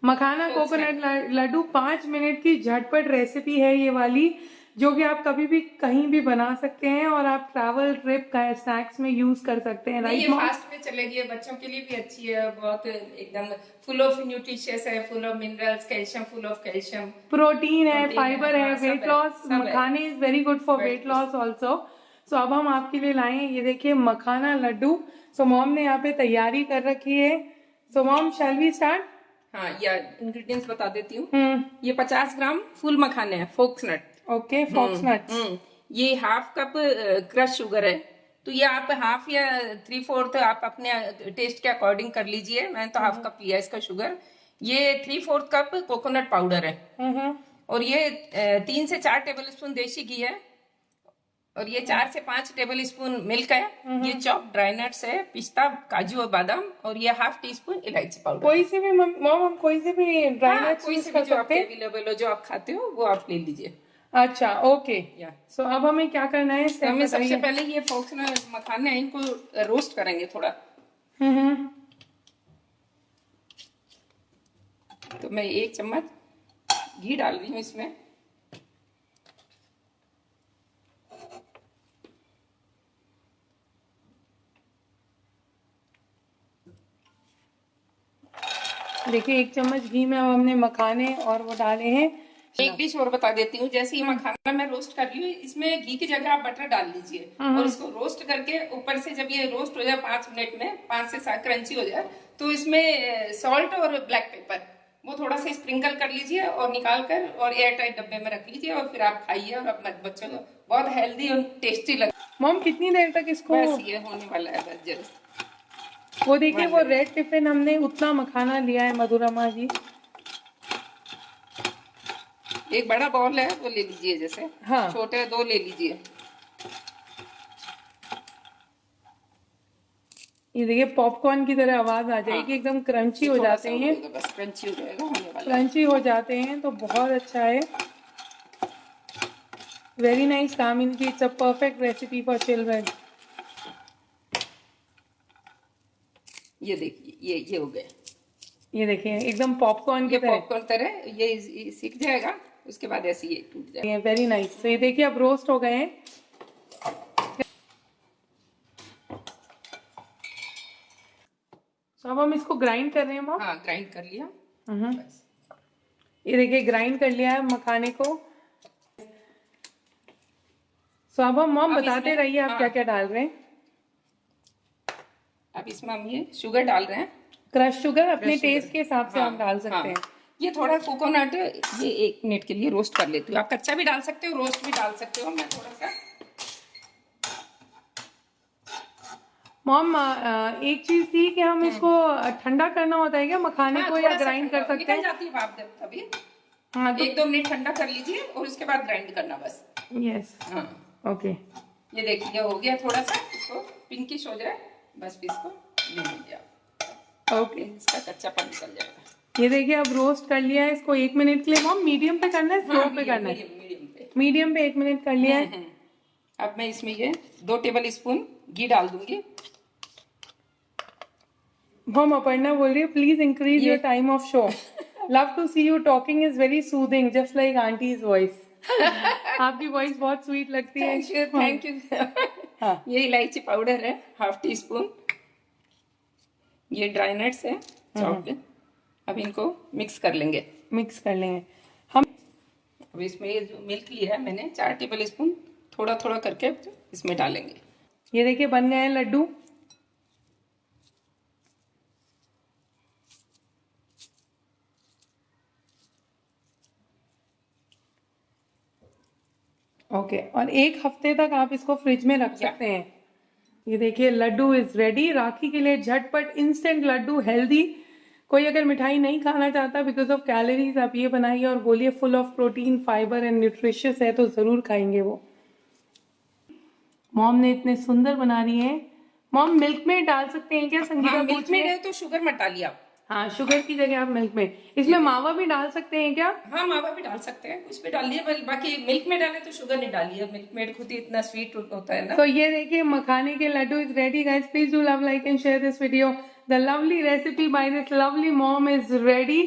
मखाना coconut Laddu 5 minute की झटपट recipe है ये वाली, जो कि आप कभी भी कहीं भी बना सकते हैं और आप ट्रैवल ट्रिप का स्नैक्स में यूज कर सकते हैं। ये फास्ट में चलेगी, बच्चों के लिए भी अच्छी है, बहुत एकदम फुल ऑफ न्यूट्रिशियस है, full of minerals, calcium, full of calcium, protein है, फाइबर है, वेट लॉस। मखाने is very good for weight loss also. So अब हम आपके लिए लाए हैं, ये देखिए मखाना लड्डू। सो मॉम ने यहाँ पे तैयारी कर रखी है। So mom shall we start? हाँ, या इंग्रेडिएंट्स बता देती हूँ। ये 50 ग्राम फुल मखाने हैं, फोक्सनट। ओके, फोक्सनट। ये हाफ कप क्रश शुगर है, तो ये आप हाफ या 3/4 आप अपने टेस्ट के अकॉर्डिंग कर लीजिए। मैंने तो हाफ कप लिया इसका शुगर। ये 3/4 कप कोकोनट पाउडर है, और ये 3 से 4 टेबल स्पून देसी घी है, और ये 4 से 5 टेबल स्पून मिल्क है। ये चॉप ड्राई नट्स है, पिस्ता, काजू और बादाम, और ये हाफ टी स्पून इलायची पाउडर। कोई से भी मॉम, हम कोई से भी ड्राई नट्स कोई से भी जो आपके अवेलेबल हो, जो आप खाते हो वो आप ले लीजिए। अच्छा, ओके। सो अब हमें क्या करना है? हमें सबसे पहले ये फोक्सनट मखाने हैं, इनको रोस्ट करेंगे थोड़ा। तो मैं 1 चम्मच घी डाल रही हूँ इसमें। देखिए 1 चम्मच घी में अब हमने मखाने और वो डाले हैं। एक डिश और बता देती हूँ, जैसे ये मखाना मैं रोस्ट कर रही हूँ, इसमें घी की जगह आप बटर डाल लीजिए, और इसको रोस्ट करके ऊपर से जब ये रोस्ट हो जाए 5 मिनट में, 5 से 7 क्रंची हो जाए, तो इसमें सॉल्ट और ब्लैक पेपर वो थोड़ा सा स्प्रिंकल कर लीजिए और निकाल कर और एयर टाइट डब्बे में रख लीजिए, और फिर आप खाइए और अपने बच्चों को बहुत हेल्दी और टेस्टी लगे। मॉम कितनी देर तक इसको? बस ये होने वाला है, बस जल्द। वो देखिए वो रेड टिफिन हमने उतना मखाना लिया है मधुरमा जी। एक बड़ा बॉल है वो ले लीजिए, जैसे हाँ, छोटे 2 ले लीजिए। ये देखिए पॉपकॉर्न की तरह आवाज आ जाएगी। एकदम क्रंची हो जाते हैं, बस क्रंची हो जाएगा, होने वाला। क्रंची हो जाते हैं तो बहुत अच्छा है। वेरी नाइस कामिन की, it's a perfect recipe for children. ये देखिए ये हो गए। ये देखिए एकदम पॉपकॉर्न की तरह। पॉपकॉर्न तरह ये सीख जाएगा, उसके बाद ऐसे ये टूट जाएगा। Very nice. तो ये देखिए अब रोस्ट हो गए हैं। तो अब हम इसको ग्राइंड कर रहे हैं मॉम। हाँ, ग्राइंड कर लिया। बस। ये देखिए ग्राइंड कर लिया है मखाने को। तो अब हम मॉम बताते रहिए आप क्या क्या डाल रहे हैं। अब इसमें हम ये शुगर डाल रहे हैं, क्रश शुगर अपने टेस्ट के हिसाब से आप डाल सकते हैं। ये थोड़ा कोकोनट ये 1 मिनट के लिए रोस्ट कर लेती हूँ। आप कच्चा भी डाल सकते हो, रोस्ट भी डाल सकते हो। मैं थोड़ा सा मॉम एक चीज थी कि हम इसको ठंडा करना होता है क्या मखाने को, या ग्राइंड कर सकते हैं? निकल जाती है भाप तभी। हाँ, 1-2 मिनट ठंडा कर लीजिए और उसके बाद ग्राइंड करना बस। यस, हाँ, ओके। ये देखिए हो गया, थोड़ा सा इसको पिंकिश हो जाए, बस इसको ले लीजिए आप। ओके, इसका कच्चापन निकल जाएगा। ये देखिए अब रोस्ट कर लिया है इसको 1 मिनट के लिए। मॉम मीडियम पे करना है, स्लो पे करना है? मीडियम पे 1 मिनट कर लिया है। अब मैं इसमें ये 2 टेबल स्पून घी डाल दूंगी। मॉम अपर्णा बोल रही है please increase your time of show. Love to see you talking is very soothing just like aunty's voice. आपकी वॉइस बहुत स्वीट लगती है। Thank you. हाँ, ये इलायची पाउडर है हाफ टी स्पून। ये ड्राई नट्स है चॉप्ड। अब इनको मिक्स कर लेंगे। मिक्स कर लेंगे हम। अब इसमें ये जो मिल्क लिया है मैंने 4 टेबल स्पून थोड़ा थोड़ा करके इसमें डालेंगे। ये देखिए बन गए हैं लड्डू। ओके, और 1 हफ्ते तक आप इसको फ्रिज में रख सकते हैं। ये देखिए लड्डू इज रेडी। राखी के लिए झटपट इंस्टेंट लड्डू, हेल्दी। कोई अगर मिठाई नहीं खाना चाहता बिकॉज ऑफ कैलोरीज, आप ये बनाइए और बोलिए full of protein, fibre and nutritious है, तो जरूर खाएंगे वो। मॉम ने इतने सुंदर बना रही है। मॉम मिल्क में डाल सकते हैं क्या संगीता? मिल्क में तो शुगर मत डालिए आप। हाँ, शुगर की जगह आप मिल्क में, इसमें मावा भी डाल सकते हैं क्या? हाँ, मावा भी डाल सकते हैं, कुछ भी डालिए, बाकी मिल्क में डाले तो शुगर नहीं डालिए, मिल्क मेड खुद ही इतना स्वीट होता है ना। तो ये देखिए मखाने के laddoo is ready guys, please do love, like and share this video. The lovely recipe by this lovely mom is ready.